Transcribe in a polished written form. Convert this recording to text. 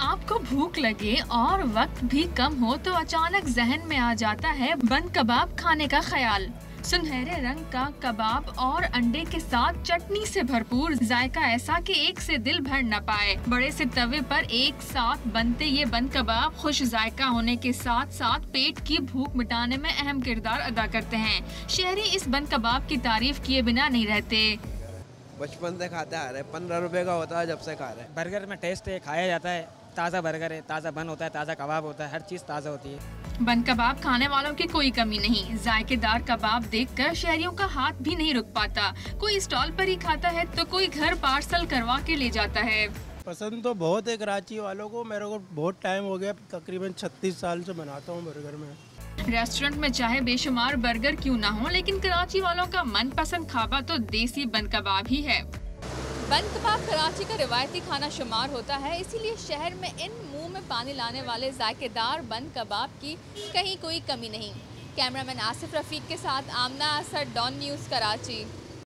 आपको भूख लगे और वक्त भी कम हो तो अचानक जहन में आ जाता है बंद कबाब खाने का ख्याल। सुनहरे रंग का कबाब और अंडे के साथ चटनी से भरपूर, जायका ऐसा कि एक से दिल भर न पाए। बड़े से तवे पर एक साथ बनते ये बंद कबाब खुश जायका होने के साथ साथ पेट की भूख मिटाने में अहम किरदार अदा करते हैं। शहरी इस बंद कबाब की तारीफ किए बिना नहीं रहते। बचपन से खाते आ रहे, 15 रुपए का होता है जब से खा रहे। बर्गर में टेस्ट है, खाया जाता है, ताज़ा बर्गर है, ताज़ा बन होता है, ताज़ा कबाब होता है, हर चीज़ ताज़ा होती है। बंद कबाब खाने वालों की कोई कमी नहीं। जायकेदार कबाब देखकर शहरियों का हाथ भी नहीं रुक पाता। कोई स्टॉल पर ही खाता है तो कोई घर पार्सल करवा के ले जाता है। पसंद तो बहुत है कराची वालों को। मेरे को बहुत टाइम हो गया, तकरीबन 36 साल से बनाता हूँ बर्गर में। रेस्टोरेंट में चाहे बेशुमार बर्गर क्यों ना हो, लेकिन कराची वालों का मनपसंद खाबा तो देसी बंद कबाब ही है। बंद कबाब कराची का रिवायती खाना शुमार होता है, इसीलिए शहर में इन मुंह में पानी लाने वाले जायकेदार बंद कबाब की कहीं कोई कमी नहीं। कैमरामैन आसिफ रफीक के साथ आमना असद, डॉन न्यूज़, कराची।